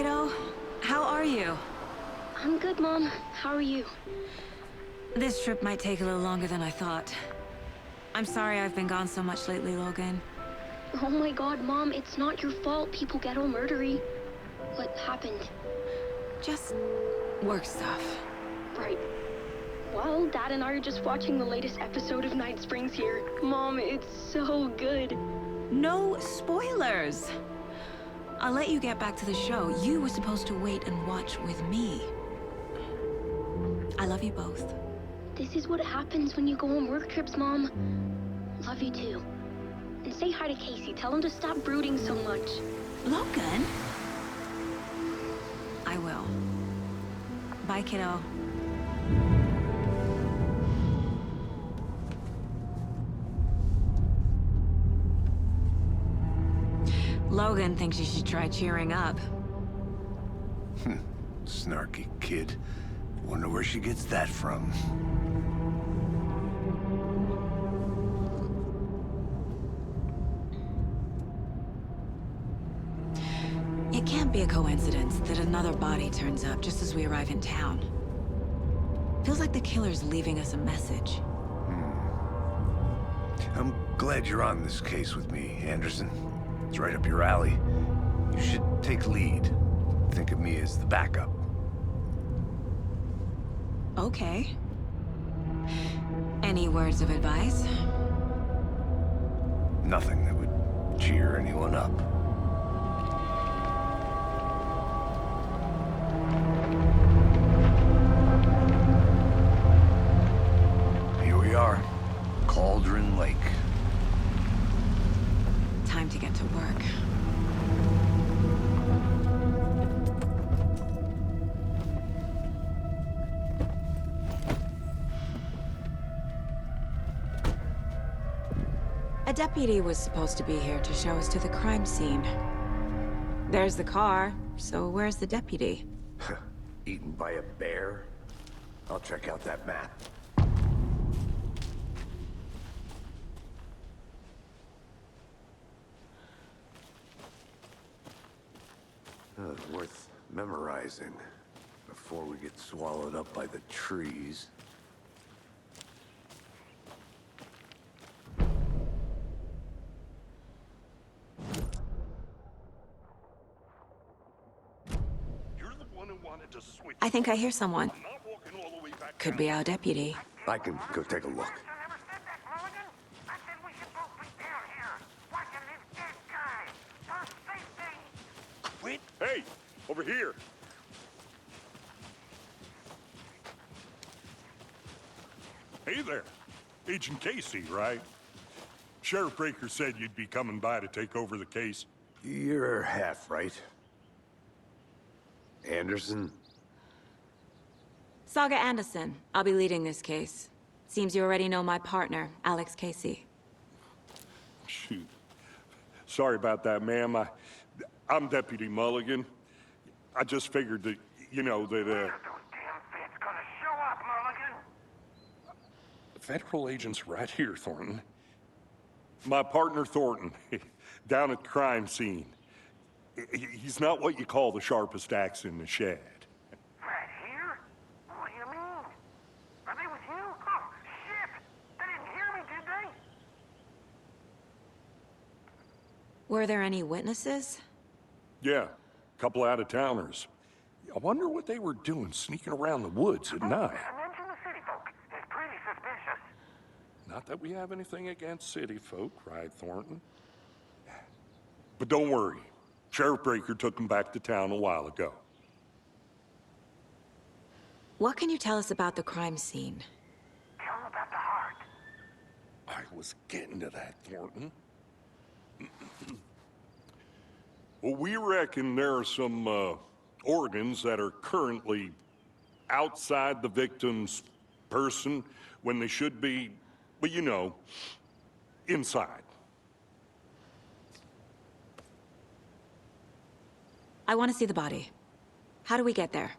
kiddo. How are you? I'm good, Mom. How are you? This trip might take a little longer than I thought. I'm sorry I've been gone so much lately, Logan. Oh my god, Mom, it's not your fault people get all murdery. What happened? Just work stuff. Right. Well, Dad and I are just watching the latest episode of Night Springs here. Mom, it's so good. No spoilers! I'll let you get back to the show. You were supposed to wait and watch with me. I love you both. This is what happens when you go on work trips, Mom. Love you too. And say hi to Casey. Tell him to stop brooding so much. Logan? I will. Bye, kiddo. Logan thinks you should try cheering up. Snarky kid. Wonder where she gets that from. It can't be a coincidence that another body turns up just as we arrive in town. Feels like the killer's leaving us a message. I'm glad you're on this case with me, Anderson. It's right up your alley. You should take lead. Think of me as the backup. Okay. Any words of advice? Nothing that would cheer anyone up. Here we are. Cauldron Lake. Time to get to work. A deputy was supposed to be here to show us to the crime scene. There's the car, so where's the deputy? Eaten by a bear? I'll check out that map. Worth memorizing before we get swallowed up by the trees. You're the one who wanted to switch. I think I hear someone. I'm not walking all the way back Could down. be our deputy. I can go take a look. I never said that, Mulligan. I said we should both be down here, watching this dead guy. For safety. Quit. Hey, over here. Hey there. Agent Casey, right? Sheriff Breaker said you'd be coming by to take over the case. You're half right. Anderson? Saga Anderson. I'll be leading this case. Seems you already know my partner, Alex Casey. Shoot. Sorry about that, ma'am. I'm Deputy Mulligan. I just figured that, you know, that, Those damn feds gonna show up, Mulligan. federal agent's right here, Thornton. My partner, Thornton, down at the crime scene. He's not what you call the sharpest axe in the shed. Right here? What do you mean? Are they with you? Oh, shit! They didn't hear me, did they? Were there any witnesses? Yeah, a couple out-of-towners. I wonder what they were doing sneaking around the woods at night. Mention the city folk. It's pretty suspicious. Not that we have anything against city folk, right, Thornton? But don't worry. Sheriff Breaker took them back to town a while ago. What can you tell us about the crime scene? Tell them about the heart. I was getting to that, Thornton. Well, we reckon there are some organs that are currently outside the victim's person when they should be, well, you know, inside. I want to see the body. How do we get there?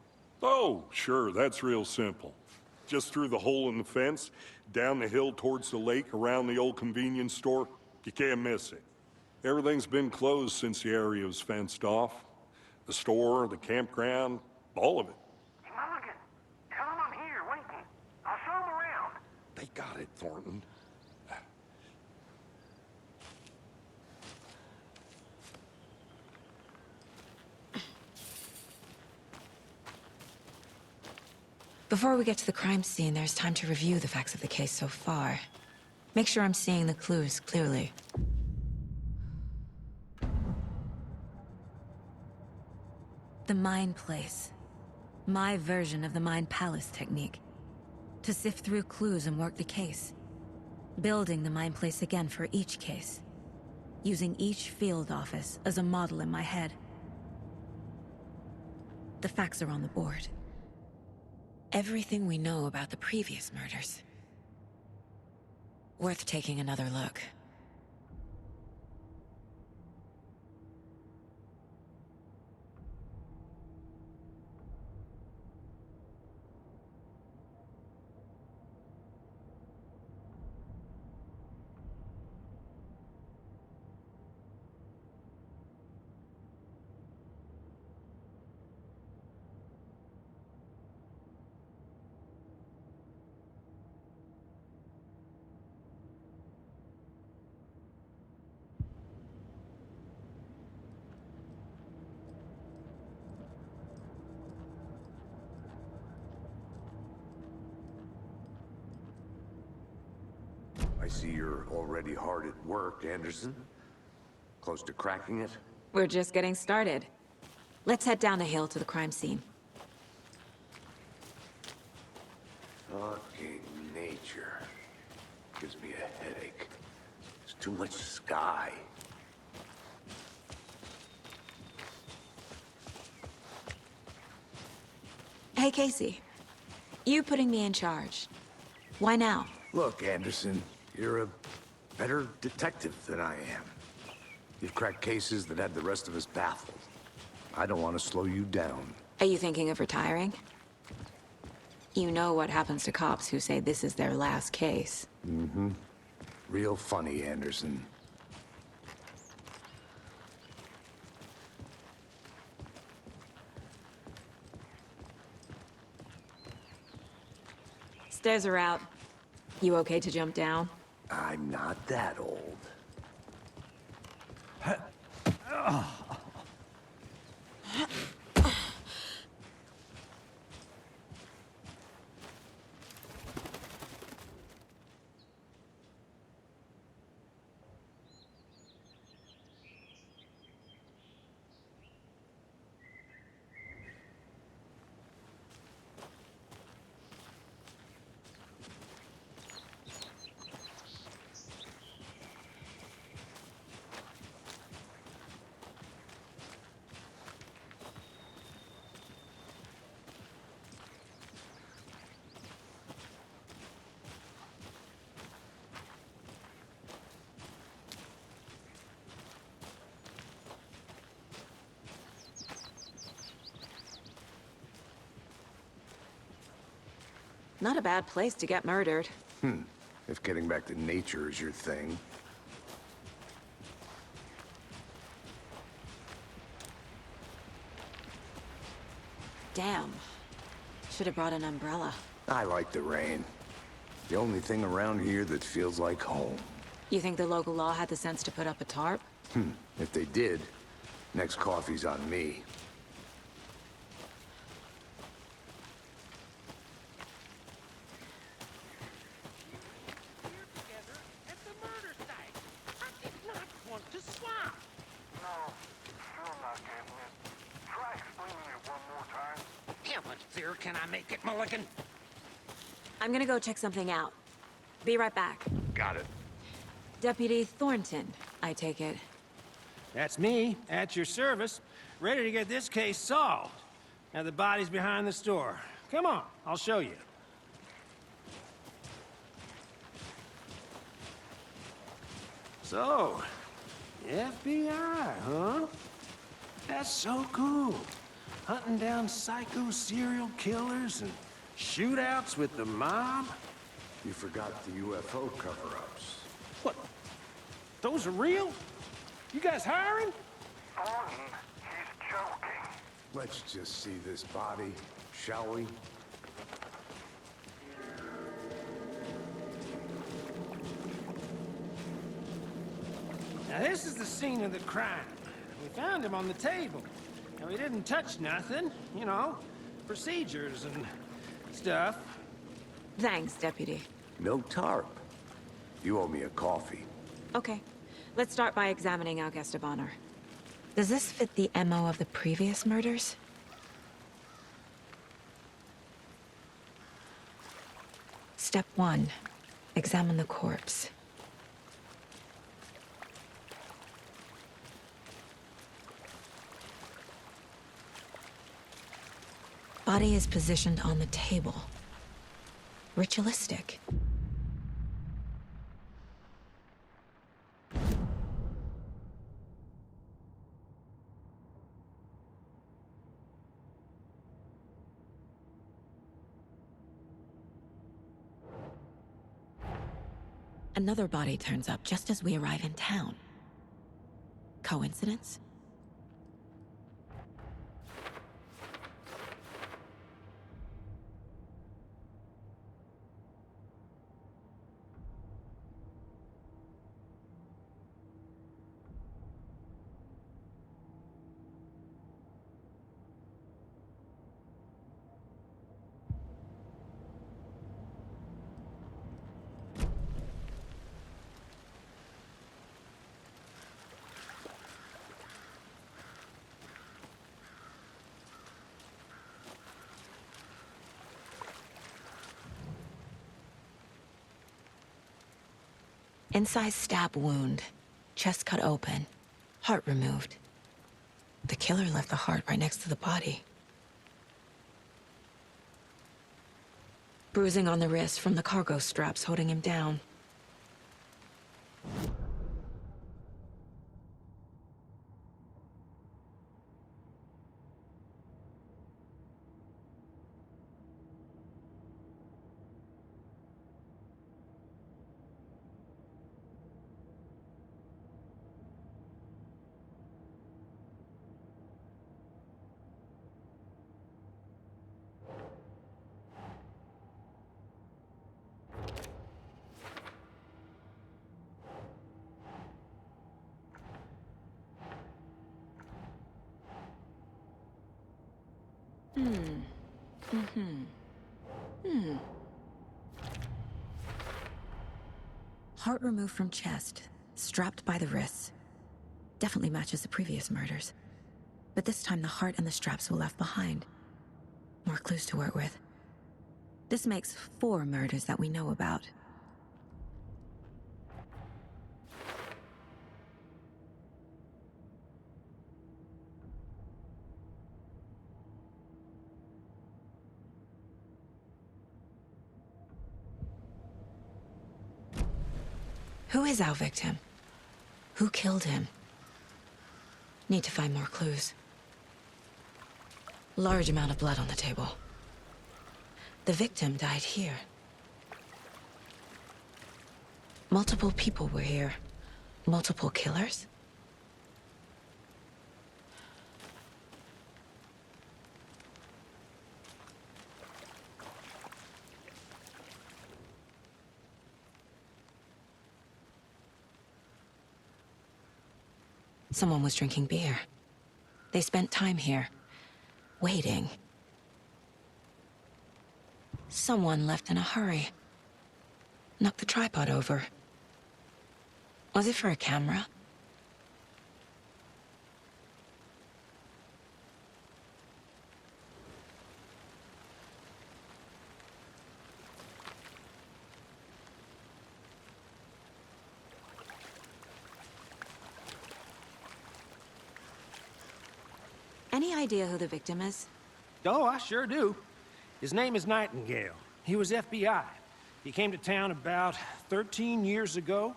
Oh, sure, that's real simple. Just through the hole in the fence, down the hill towards the lake, around the old convenience store. You can't miss it. Everything's been closed since the area was fenced off. The store, the campground, all of it. Hey, Mulligan, tell him I'm here waiting. I'll show him around. They got it, Thornton. Before we get to the crime scene, there's time to review the facts of the case so far. Make sure I'm seeing the clues clearly. The Mind Place. My version of the Mind Palace technique. To sift through clues and work the case. Building the Mind Place again for each case. Using each field office as a model in my head. The facts are on the board. Everything we know about the previous murders. Worth taking another look. I see you're already hard at work, Anderson. Close to cracking it? We're just getting started. Let's head down the hill to the crime scene. Fucking nature. Gives me a headache. There's too much sky. Hey, Casey. You putting me in charge. Why now? Look, Anderson, you're a better detective than I am. You've cracked cases that had the rest of us baffled. I don't want to slow you down. Are you thinking of retiring? You know what happens to cops who say this is their last case. Mm-hmm. Real funny, Anderson. Stairs are out. You okay to jump down? I'm not that old. Not a bad place to get murdered. If getting back to nature is your thing. Damn. Should have brought an umbrella. I like the rain. The only thing around here that feels like home. You think the local law had the sense to put up a tarp? If they did, next coffee's on me. Together at the murder site. I did not want to swap. No, still not getting it. Try explaining it one more time. How much clearer can I make it, Mulligan? I'm gonna go check something out. Be right back. Got it. Deputy Thornton, I take it. That's me, at your service, ready to get this case solved. Now the body's behind the store. Come on, I'll show you. So, FBI, huh? That's so cool. Hunting down psycho serial killers and shootouts with the mob. You forgot the UFO cover-ups. What? Those are real? You guys hiring? Thornton, he's joking. Let's just see this body, shall we? Now, this is the scene of the crime. We found him on the table. And we didn't touch nothing, you know, procedures and stuff. Thanks, Deputy. No tarp. You owe me a coffee. Okay. Let's start by examining our guest of honor. Does this fit the MO of the previous murders? Step 1. Examine the corpse. Body is positioned on the table. Ritualistic. Another body turns up just as we arrive in town. Coincidence? Incised stab wound, chest cut open, heart removed. The killer left the heart right next to the body. Bruising on the wrist from the cargo straps holding him down. Heart removed from chest, strapped by the wrists. Definitely matches the previous murders. But this time the heart and the straps were left behind. More clues to work with. This makes 4 murders that we know about. Who is our victim? Who killed him? Need to find more clues. Large amount of blood on the table. The victim died here. Multiple people were here. Multiple killers? Someone was drinking beer. They spent time here, waiting. Someone left in a hurry. Knocked the tripod over. Was it for a camera? Any idea who the victim is? Oh, I sure do. His name is Nightingale. He was FBI. He came to town about 13 years ago.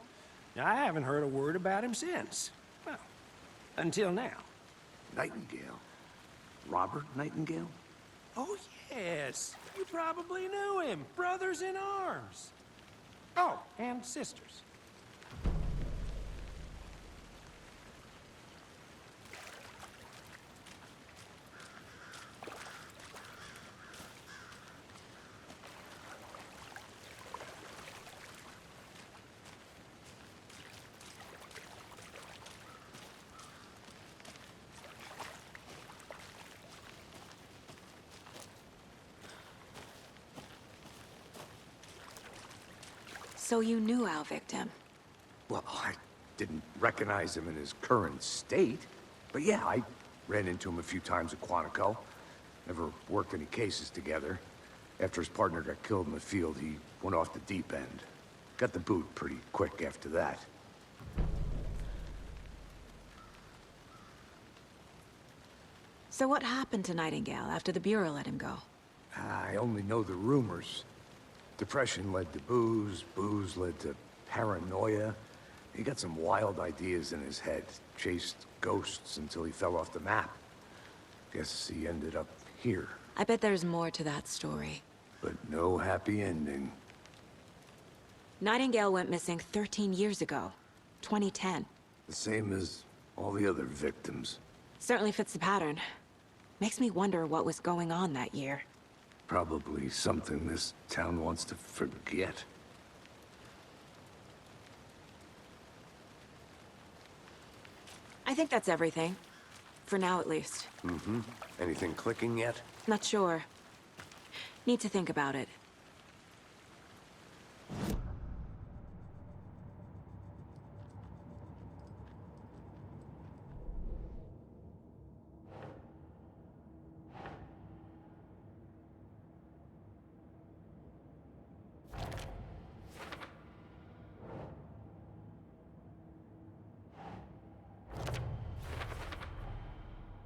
Now, I haven't heard a word about him since. Well, until now. Nightingale? Robert Nightingale? Oh, yes. You probably knew him. Brothers in arms. Oh, and sisters. So you knew our victim? Well, I didn't recognize him in his current state. But yeah, I ran into him a few times at Quantico. Never worked any cases together. After his partner got killed in the field, he went off the deep end. Got the boot pretty quick after that. So what happened to Nightingale after the Bureau let him go? I only know the rumors. Depression led to booze, booze led to paranoia. He got some wild ideas in his head, chased ghosts until he fell off the map. Guess he ended up here, I bet there's more to that story. but no happy ending. Nightingale went missing 13 years ago, 2010. The same as all the other victims. Certainly fits the pattern. Makes me wonder what was going on that year. Probably something this town wants to forget. I think that's everything. For now, at least. Anything clicking yet? Not sure. Need to think about it.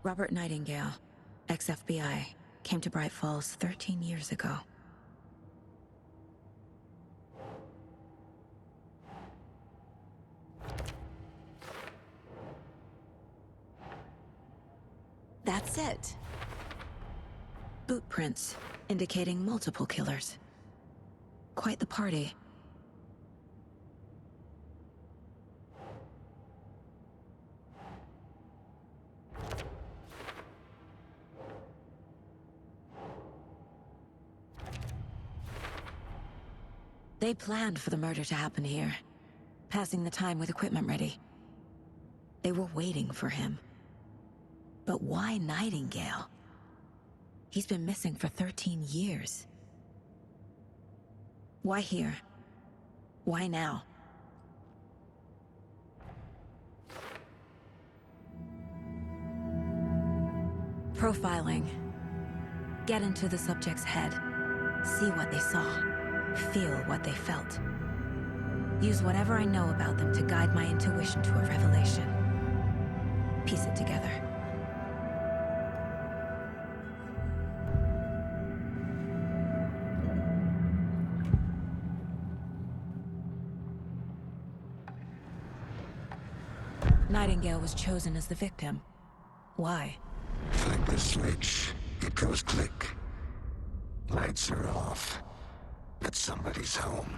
Robert Nightingale, ex-FBI, came to Bright Falls 13 years ago. That's it. Boot prints, indicating multiple killers. Quite the party. They planned for the murder to happen here, passing the time with equipment ready. They were waiting for him. But why Nightingale? He's been missing for 13 years. Why here? Why now? Profiling. Get into the subject's head. See what they saw. Feel what they felt. Use whatever I know about them to guide my intuition to a revelation. Piece it together. Nightingale was chosen as the victim. Why? Flick the switch, it goes click. Lights are off. But somebody's home.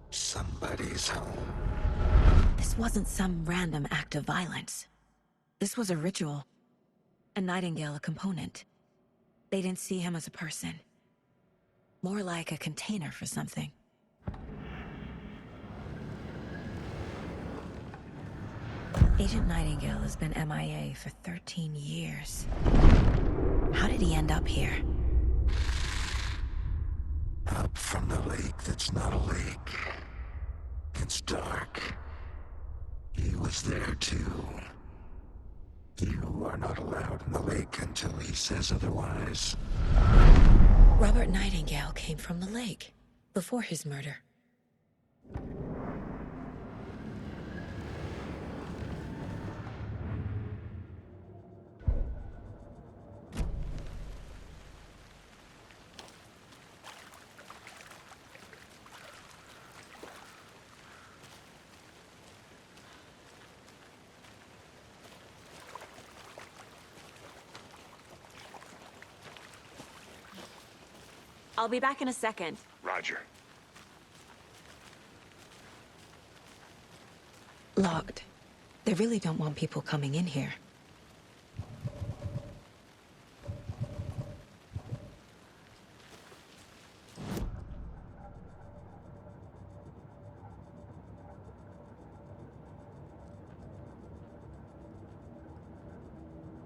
Somebody's home. This wasn't some random act of violence. This was a ritual. And Nightingale a component. They didn't see him as a person. More like a container for something. Agent Nightingale has been MIA for 13 years. How did he end up here? Up from the lake that's not a lake. It's dark. He was there too. You are not allowed in the lake until he says otherwise. Robert Nightingale came from the lake, before his murder. I'll be back in a second. Roger. Locked. They really don't want people coming in here.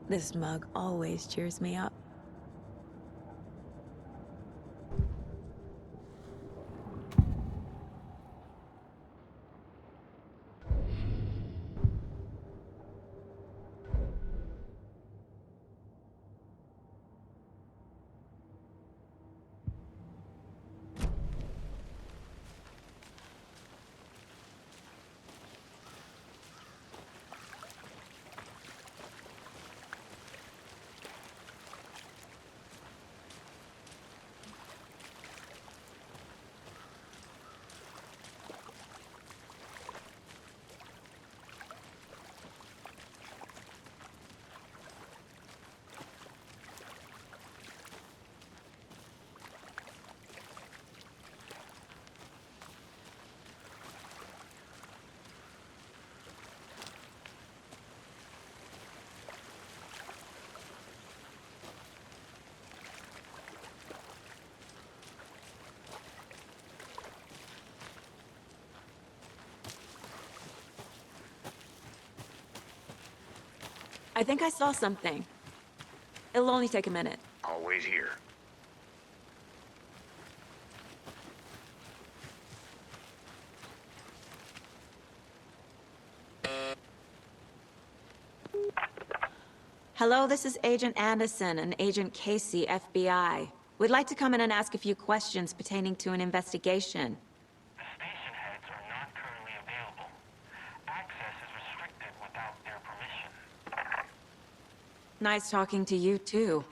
This mug always cheers me up. I think I saw something. It'll only take a minute. Always here. Hello, this is Agent Anderson and Agent Casey, FBI. We'd like to come in and ask a few questions pertaining to an investigation. The station heads are not currently available. Access is restricted without their permission. Nice talking to you, too.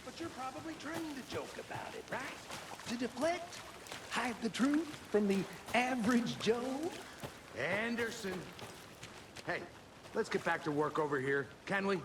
But you're probably trained to joke about it, right? To deflect, hide the truth from the average Joe. Anderson. Hey, let's get back to work over here, can we?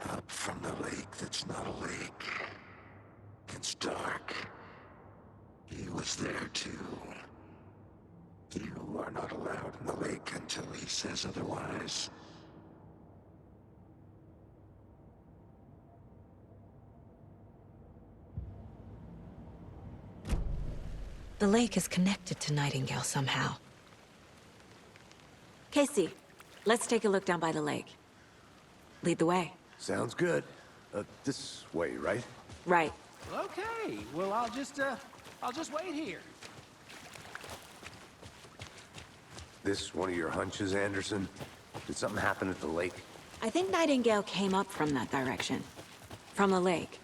Up from the lake that's not a lake. It's dark. He was there too. You are not allowed in the lake until he says otherwise. The lake is connected to Nightingale somehow. Casey, let's take a look down by the lake. Lead the way. Sounds good. This way, right? Right. Okay, well, I'll just wait here. This one of your hunches, Anderson? Did something happen at the lake? I think Nightingale came up from that direction. From the lake.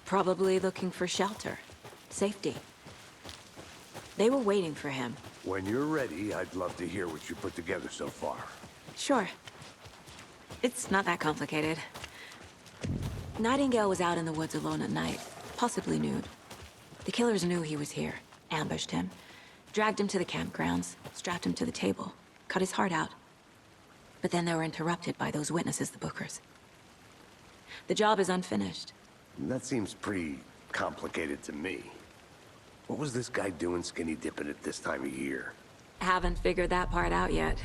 Probably looking for shelter. Safety. They were waiting for him. When you're ready, I'd love to hear what you put together so far. Sure. It's not that complicated. Nightingale was out in the woods alone at night, possibly nude. The killers knew he was here, ambushed him, dragged him to the campgrounds, strapped him to the table, cut his heart out. But then they were interrupted by those witnesses, the Bookers. The job is unfinished. That seems pretty complicated to me. What was this guy doing skinny dipping at this time of year? Haven't figured that part out yet.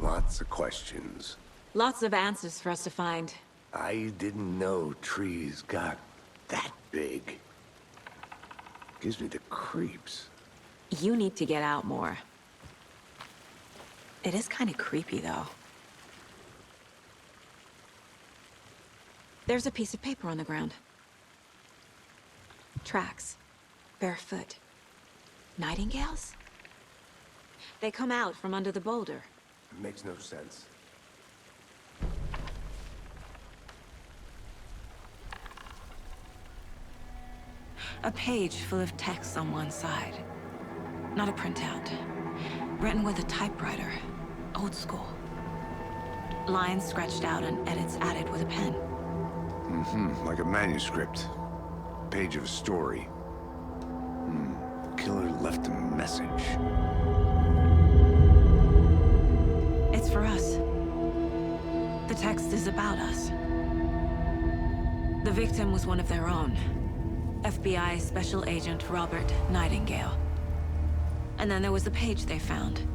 Lots of questions. Lots of answers for us to find. I didn't know trees got that big. Gives me the creeps. You need to get out more. It is kind of creepy, though. There's a piece of paper on the ground. Tracks. Barefoot. Nightingales? They come out from under the boulder. It makes no sense. A page full of text on one side. Not a printout. Written with a typewriter. Old school. Lines scratched out and edits added with a pen. Like a manuscript. Page of a story. Killer left a message. It's for us. The text is about us. The victim was one of their own. FBI Special Agent Robert Nightingale. And then there was the page they found.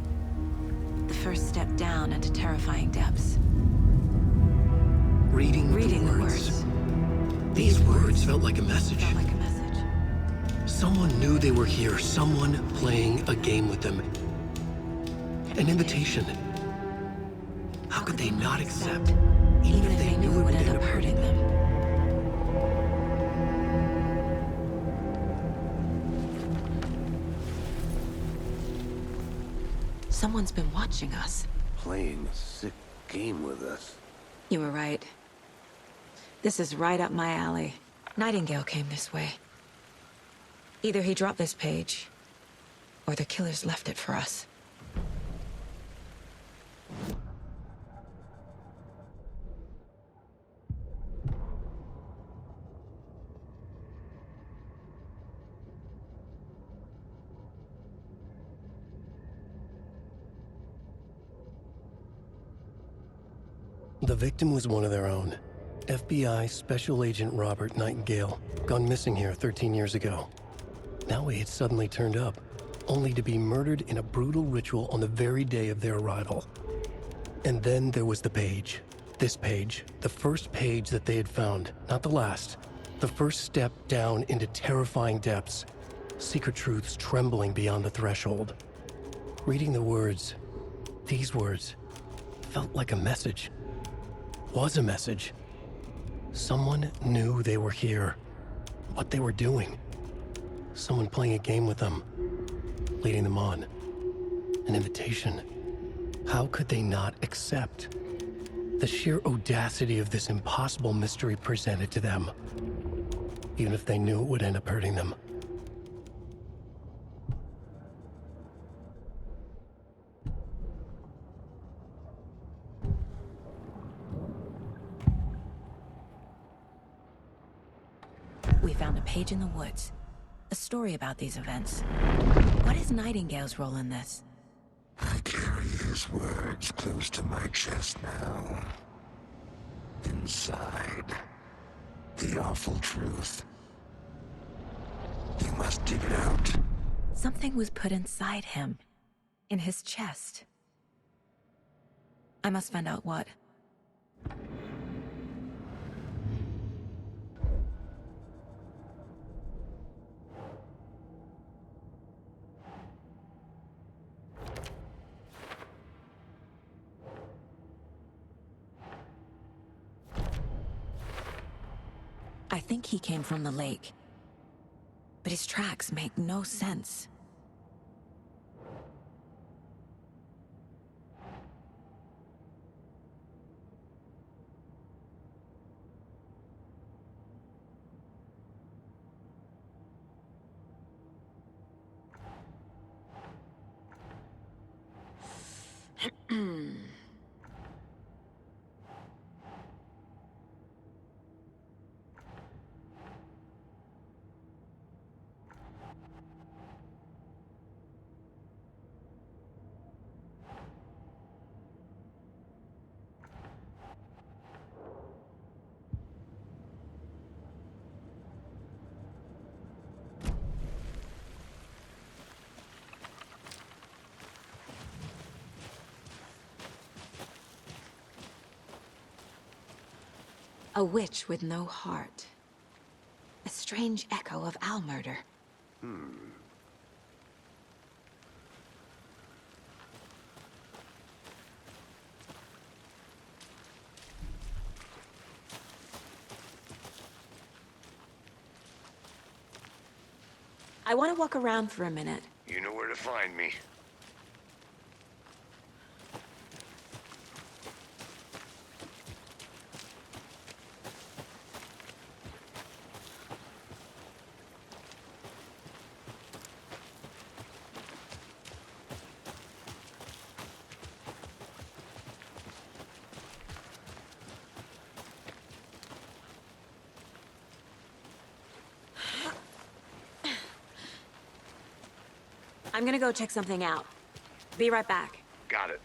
The first step down into terrifying depths. Reading the words. These words felt like a message. Felt like a message. Someone knew they were here, someone playing a game with them. An invitation. How could they not accept, even if they knew it would end up hurting them? Someone's been watching us. Playing a sick game with us. You were right. This is right up my alley. Nightingale came this way. Either he dropped this page, or the killers left it for us. The victim was one of their own. FBI Special Agent Robert Nightingale, gone missing here 13 years ago. Now he had suddenly turned up, only to be murdered in a brutal ritual on the very day of their arrival. And then there was the page. This page, the first page that they had found, not the last. The first step down into terrifying depths, secret truths trembling beyond the threshold. Reading the words, these words, felt like a message. Was a message. Someone knew they were here, what they were doing. Someone playing a game with them, leading them on. An invitation. How could they not accept? The sheer audacity of this impossible mystery presented to them, even if they knew it would end up hurting them. We found a page in the woods. A story about these events. What is Nightingale's role in this? I carry his words close to my chest now. Inside, the awful truth. You must dig it out. Something was put inside him. In his chest. I must find out what. I think he came from the lake. But his tracks make no sense. A witch with no heart. A strange echo of owl murder. I want to walk around for a minute. You know where to find me. I'm gonna go check something out. Be right back. Got it.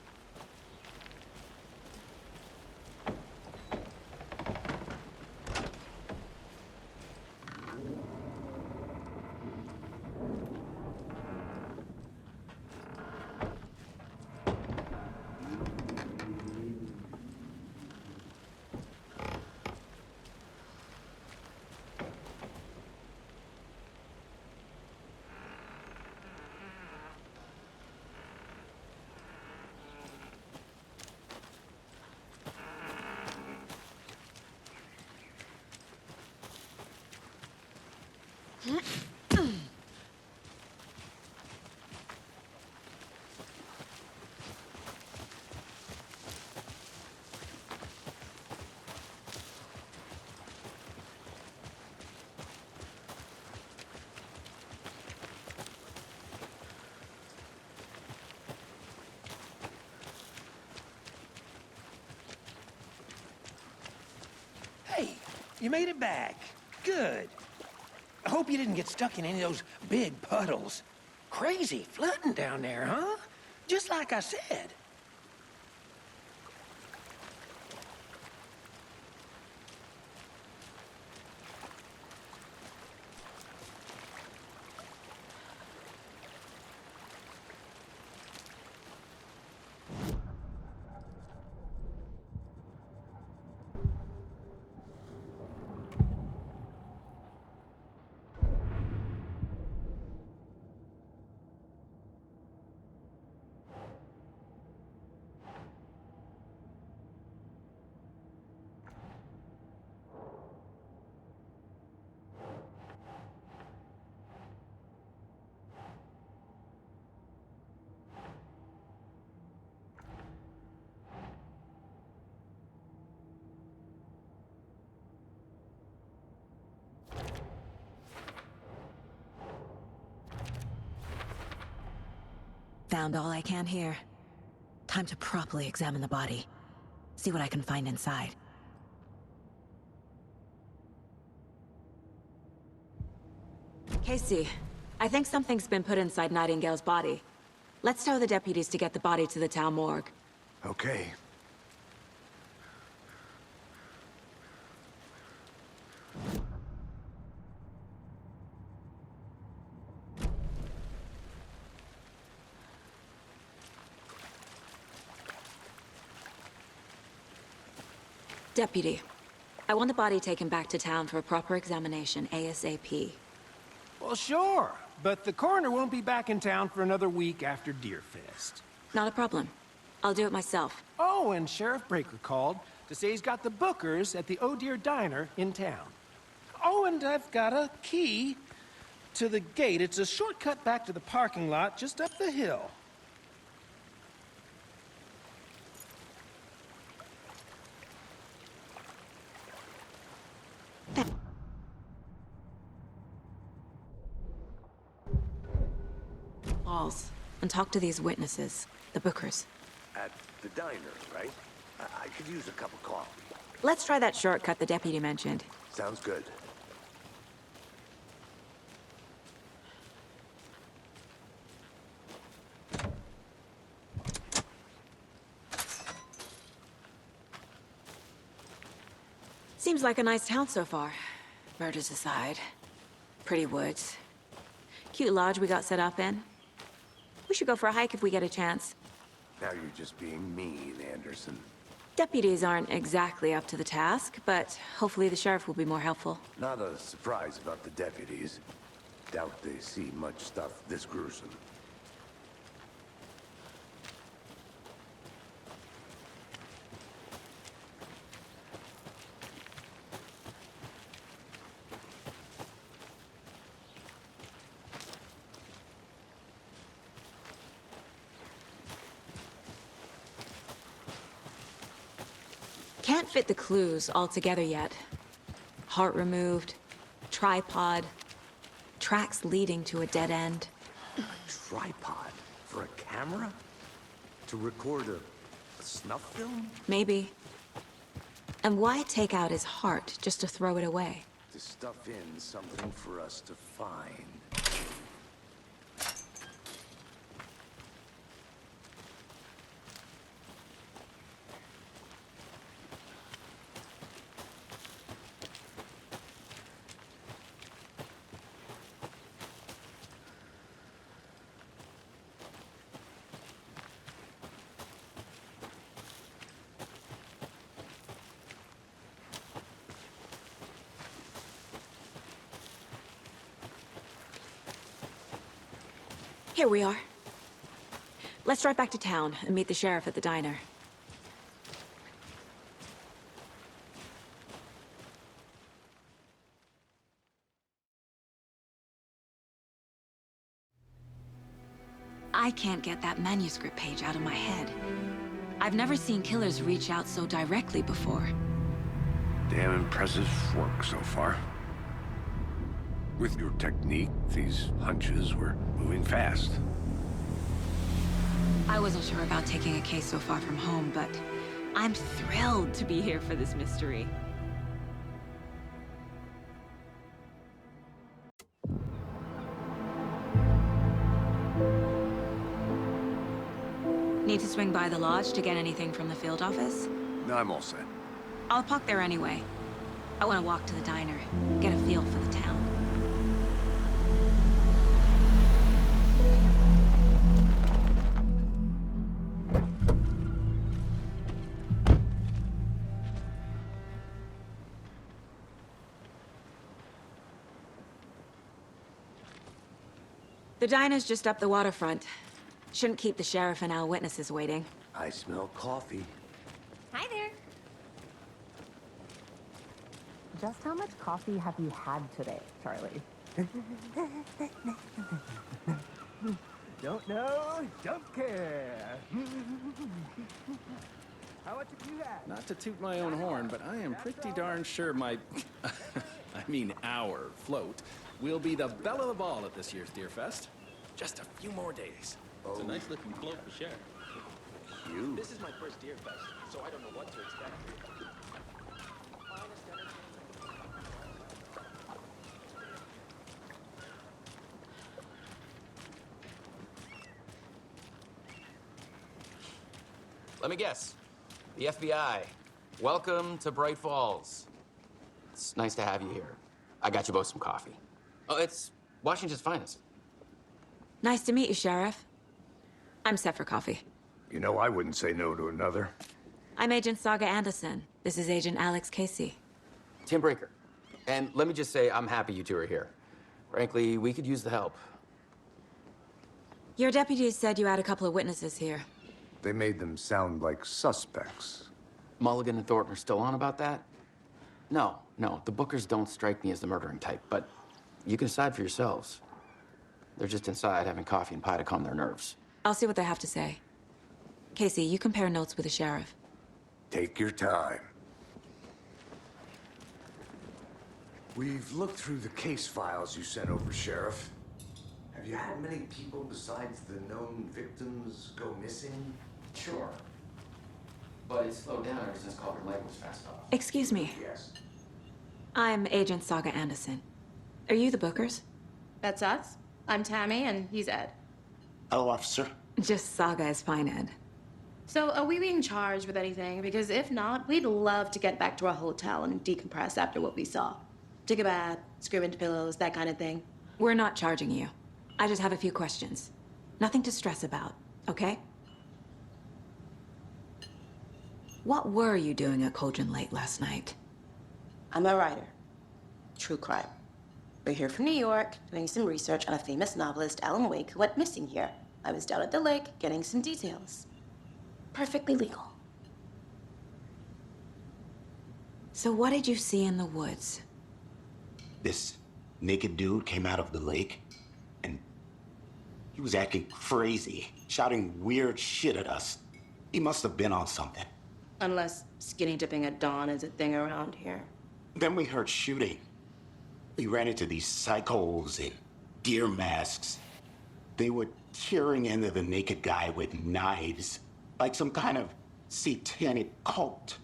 You made it back. Good. I hope you didn't get stuck in any of those big puddles. Crazy flooding down there, huh? Just like I said. Found all I can here. Time to properly examine the body. See what I can find inside. Casey, I think something's been put inside Nightingale's body. Let's tell the deputies to get the body to the town morgue. Okay. Deputy, I want the body taken back to town for a proper examination ASAP. Well, sure, but the coroner won't be back in town for another week after Deerfest. Not a problem. I'll do it myself. Oh, and Sheriff Breaker called to say he's got the Bookers at the Oh Dear Diner in town. Oh, and I've got a key to the gate. It's a shortcut back to the parking lot just up the hill. Halls, and talk to these witnesses, the Bookers. At the diner, right? I could use a cup of coffee. Let's try that shortcut the deputy mentioned. Sounds good. Seems like a nice town so far. Murders aside. Pretty woods. Cute lodge we got set up in. We should go for a hike if we get a chance. Now you're just being mean, Anderson. Deputies aren't exactly up to the task, but hopefully the sheriff will be more helpful. Not a surprise about the deputies. Doubt they see much stuff this gruesome. Can't fit the clues all together yet. Heart removed, tripod, tracks leading to a dead end. A tripod? For a camera? To record a snuff film? Maybe. And why take out his heart just to throw it away? To stuff in something for us to find. Here we are. Let's drive back to town and meet the sheriff at the diner. I can't get that manuscript page out of my head. I've never seen killers reach out so directly before. Damn impressive work so far. With your technique, these hunches were moving fast. I wasn't sure about taking a case so far from home, but I'm thrilled to be here for this mystery. Need to swing by the lodge to get anything from the field office? No, I'm all set. I'll park there anyway. I want to walk to the diner, get a feel for the town. The diner's just up the waterfront. Shouldn't keep the sheriff and our witnesses waiting. I smell coffee. Hi there. Just how much coffee have you had today, Charlie? Don't know, don't care. How much have you had? Not to toot my own horn, but I am pretty darn sure my... I mean our float will be the belle of the ball at this year's Deer Fest. Just a few more days. It's a nice looking float for sure. You? This is my first Deer Fest, so I don't know what to expect. Let me guess. The FBI. Welcome to Bright Falls. It's nice to have you here. I got you both some coffee. Oh, it's Washington's finest. Nice to meet you, Sheriff. I'm set for coffee. You know, I wouldn't say no to another. I'm Agent Saga Anderson. This is Agent Alex Casey. Tim Brinker. And let me just say, I'm happy you two are here. Frankly, we could use the help. Your deputies said you had a couple of witnesses here. They made them sound like suspects. Mulligan and Thornton are still on about that? No, the Bookers don't strike me as the murdering type, but you can decide for yourselves. They're just inside having coffee and pie to calm their nerves. I'll see what they have to say. Casey, you compare notes with the sheriff. Take your time. We've looked through the case files you sent over, Sheriff. Have you had many people besides the known victims go missing? Sure. But it's slowed down ever since Calder Lake was fast off. Excuse me. Yes. I'm Agent Saga Anderson. Are you the Bookers? That's us. I'm Tammy, and he's Ed. Hello, officer. Just Saga is fine, Ed. So, are we being charged with anything? Because if not, we'd love to get back to our hotel and decompress after what we saw. Take a bath, scream into pillows, that kind of thing. We're not charging you. I just have a few questions. Nothing to stress about, okay? What were you doing at Cauldron Lake last night? I'm a writer. True crime. We're here from New York, doing some research on a famous novelist, Alan Wake, who went missing here. I was down at the lake, getting some details. Perfectly legal. So what did you see in the woods? This naked dude came out of the lake, and he was acting crazy, shouting weird shit at us. He must have been on something. Unless skinny dipping at dawn is a thing around here. Then we heard shooting. We ran into these psychos in deer masks. They were tearing into the naked guy with knives, like some kind of satanic cult.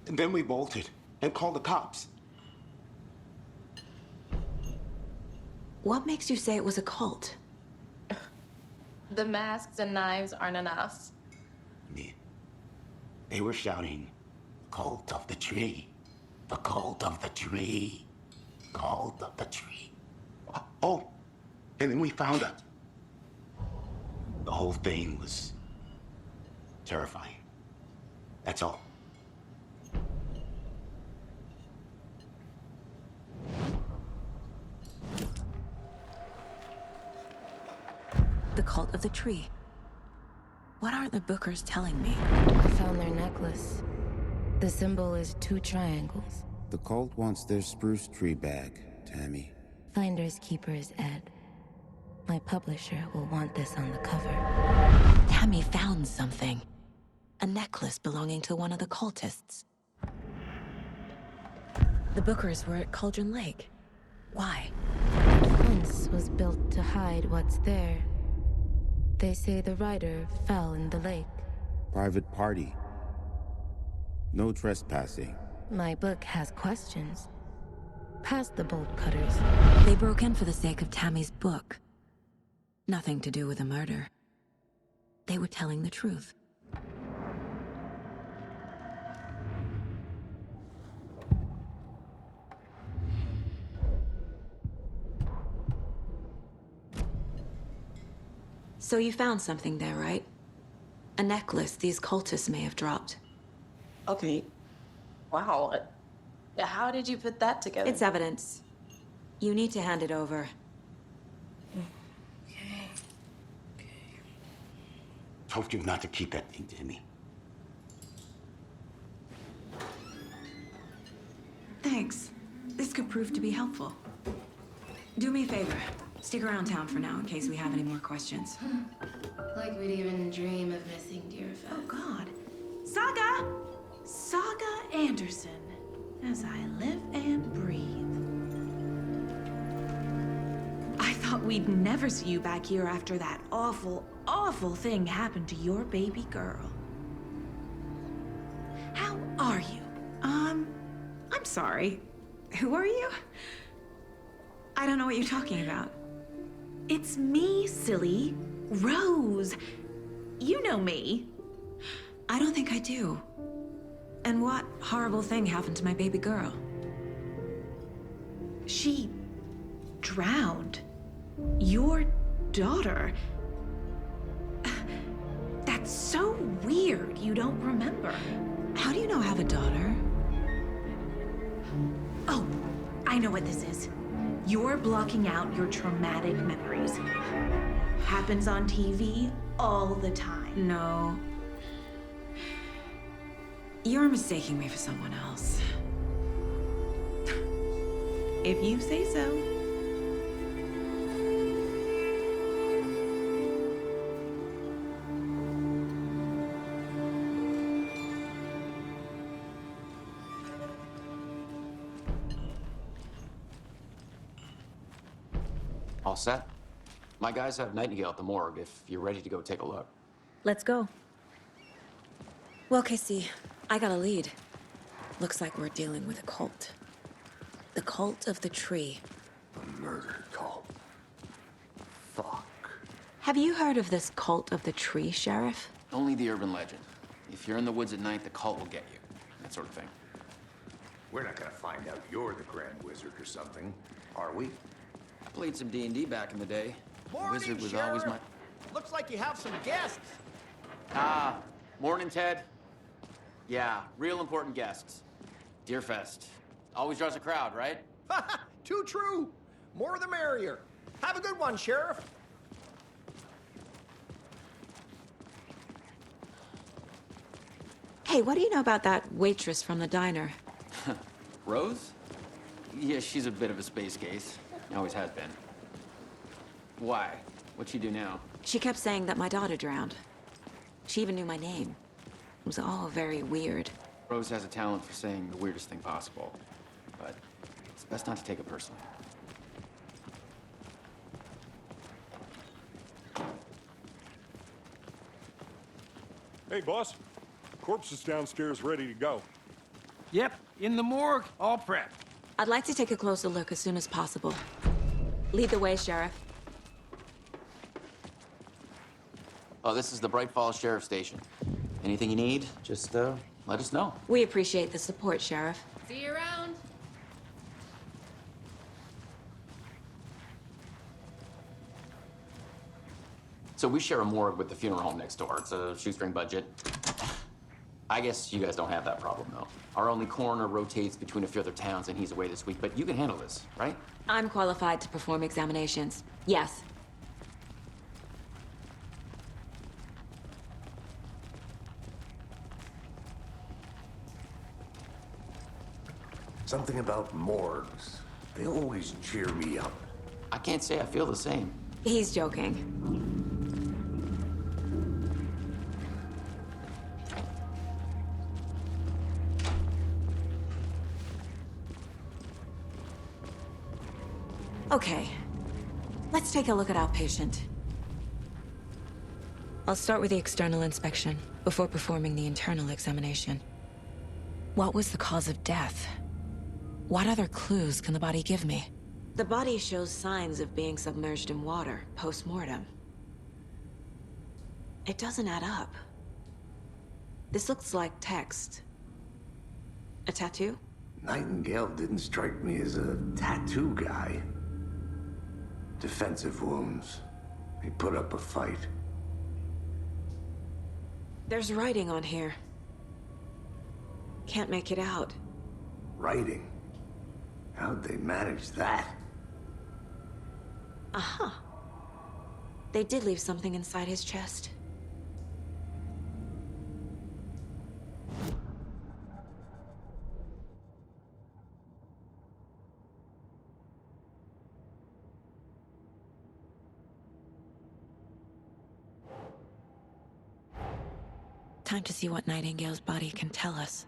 And then we bolted and called the cops. What makes you say it was a cult? The masks and knives aren't enough. They were shouting, "Cult of the tree, the cult of the tree, cult of the tree." Oh, and then we found out. The whole thing was terrifying. That's all. The cult of the tree. What aren't the Bookers telling me? I found their necklace. The symbol is 2 triangles. The cult wants their spruce tree back, Tammy. Finders keepers, Ed. My publisher will want this on the cover. Tammy found something. A necklace belonging to one of the cultists. The Bookers were at Cauldron Lake. Why? The fence was built to hide what's there. They say the writer fell in the lake. Private party. No trespassing. My book has questions. Past the bolt cutters. They broke in for the sake of Tammy's book. Nothing to do with the murder. they were telling the truth. So you found something there, right? A necklace these cultists may have dropped. Okay. Wow. How did you put that together? It's evidence. You need to hand it over. Told you not to keep that thing, Timmy. Thanks. This could prove to be helpful. Do me a favor. Stick around town for now in case we have any more questions. Like we'd even dream of missing Deerfest. Oh, God. Saga! Saga Anderson. As I live and breathe. I thought we'd never see you back here after that awful, awful thing happened to your baby girl. How are you? I'm sorry. Who are you? I don't know what you're talking about. It's me, silly. Rose. You know me. I don't think I do. And what horrible thing happened to my baby girl? She drowned. Your daughter. That's so weird you don't remember. How do you know I have a daughter? Oh, I know what this is. You're blocking out your traumatic memories. Happens on TV all the time. No. You're mistaking me for someone else. If you say so. All set? My guys have Nightingale at the morgue if you're ready to go take a look. Let's go. Well, Casey, I got a lead. Looks like we're dealing with a cult. The cult of the tree. A murder cult. Fuck. Have you heard of this cult of the tree, Sheriff? Only the urban legend. If you're in the woods at night, the cult will get you. That sort of thing. We're not gonna find out you're the Grand Wizard or something, are we? I played some D&D back in the day. Morning, Wizard was Sheriff. always my... Looks like you have some guests. Ah, morning, Ted. Yeah, real important guests. Deerfest. Always draws a crowd, right? Too true. More the merrier. Have a good one, Sheriff. Hey, what do you know about that waitress from the diner? Rose? Yeah, she's a bit of a space case. Always has been. Why? What'd she do now? She kept saying that my daughter drowned. She even knew my name. It was all very weird. Rose has a talent for saying the weirdest thing possible. But it's best not to take it personally. Hey, boss. Corpse is downstairs ready to go. Yep, in the morgue, all prepped. I'd like to take a closer look as soon as possible. Lead the way, Sheriff. Oh, this is the Bright Falls Sheriff Station. Anything you need, just let us know. We appreciate the support, Sheriff. See you around. So we share a morgue with the funeral home next door. It's a shoestring budget. I guess you guys don't have that problem, though. Our only coroner rotates between a few other towns, and he's away this week, but you can handle this, right? I'm qualified to perform examinations. Yes. Something about morgues. They always cheer me up. I can't say I feel the same. He's joking. Okay, let's take a look at outpatient. I'll start with the external inspection before performing the internal examination. What was the cause of death? What other clues can the body give me? The body shows signs of being submerged in water post-mortem. It doesn't add up. This looks like text. A tattoo? Nightingale didn't strike me as a tattoo guy. Defensive wounds. He put up a fight. There's writing on here. Can't make it out. Writing? How'd they manage that? Uh-huh. They did leave something inside his chest. Time to see what Nightingale's body can tell us.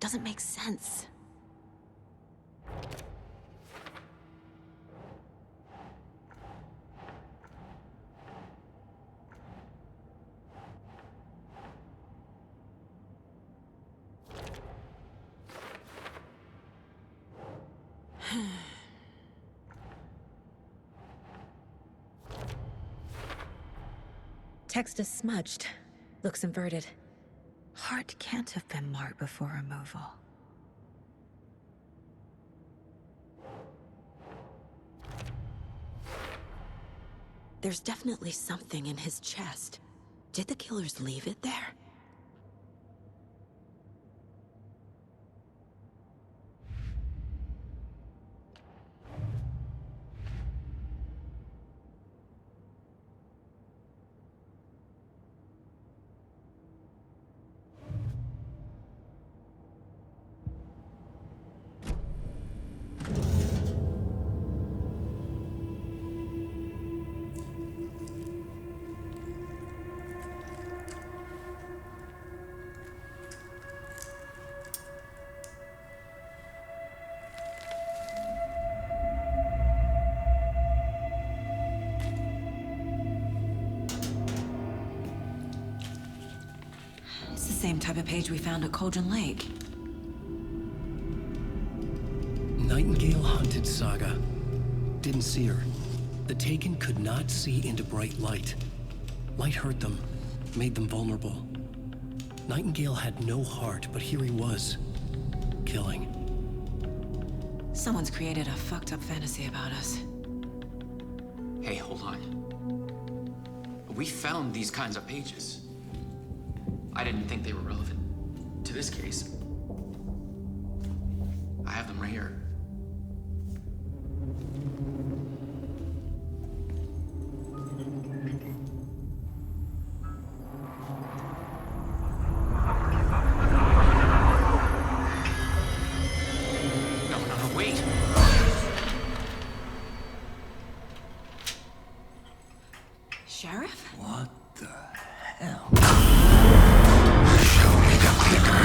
Doesn't make sense. Text is smudged. Looks inverted. Heart can't have been marked before removal. There's definitely something in his chest. Did the killers leave it there? It's the same type of page we found at Cauldron Lake. Nightingale hunted Saga. Didn't see her. The Taken could not see into bright light. Light hurt them, made them vulnerable. Nightingale had no heart, but here he was, killing. Someone's created a fucked up fantasy about us. Hey, hold on. We found these kinds of pages. I didn't think they were relevant to this case. I have them right here. No, wait! Sheriff? What the hell? Show me the clicker.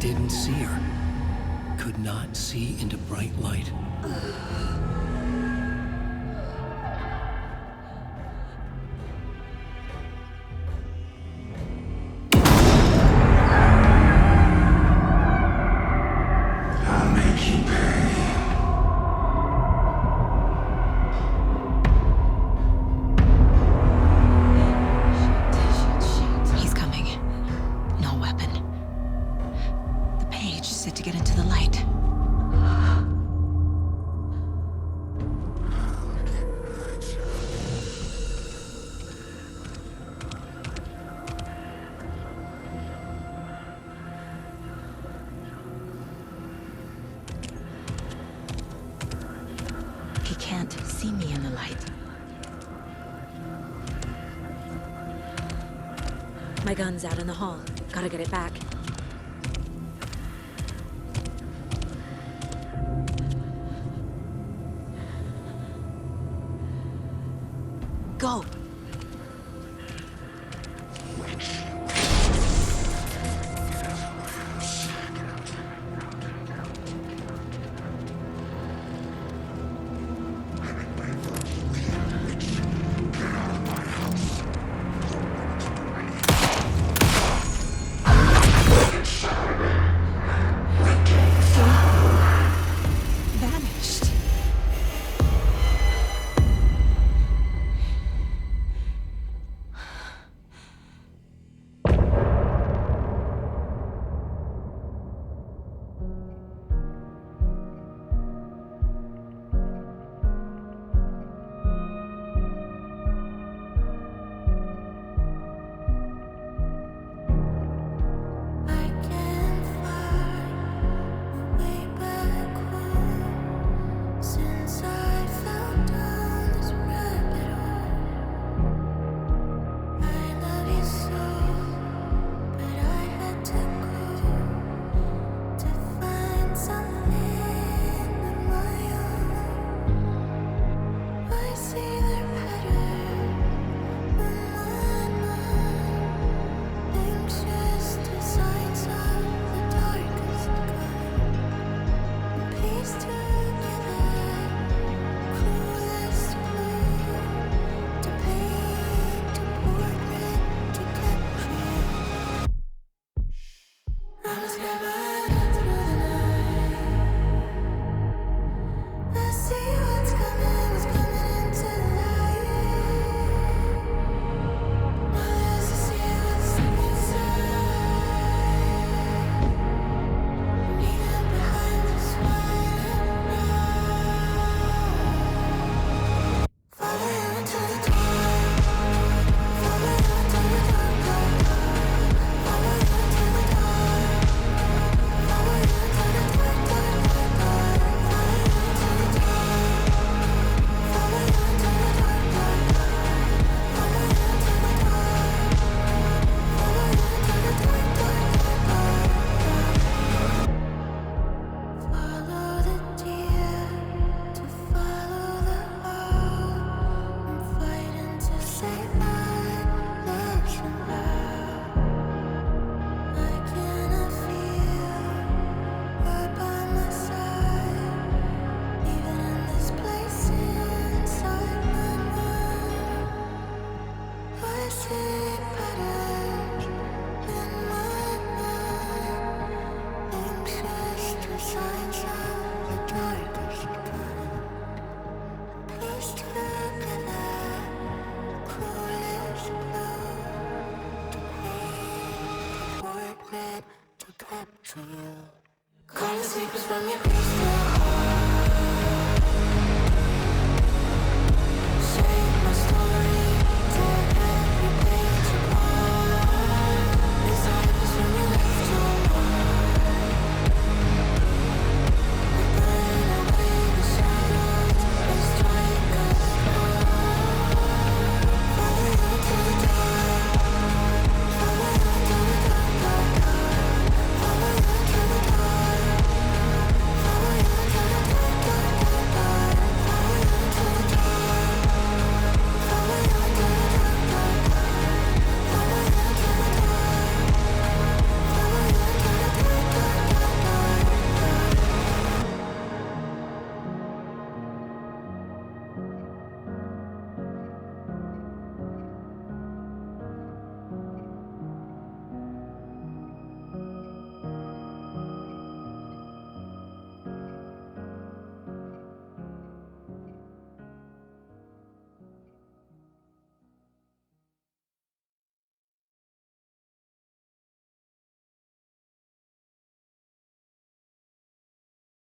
Didn't see her. Could not see into bright light. I'll make you pay. He's coming. No weapon. The page said to get into the light. He can't see me in the light. My gun's out in the hall. Gotta get it back. Go! Vanished. Since I fell down this rabbit hole, I love you so, but I had to go to find something of my own. I see their pattern in my mind, anxious designs of the darkest kind, pieced together. Cruelest blue to paint a portrait to capture. I was never through the night. I see what's coming into the light. Others see what's inside. Neither behind the smile. Follow you into the dark. Follow you into the dark. Follow you into the dark. Follow you into the dark, dark, dark, dark. Follow you into the dark. Follow you into the dark, dark, dark. Follow you into the dark. Follow you into the dark, dark, dark, dark. Follow the deer to follow the hawk. I'm fighting to save my love's allowed. I cannot feel right by my side, even in this place inside my mind. I see patterns in my mind, anxious designs of the darkest kind, pieced together, cruelest blue to paint a portrait to capture you. Calling secrets from your crystal heart.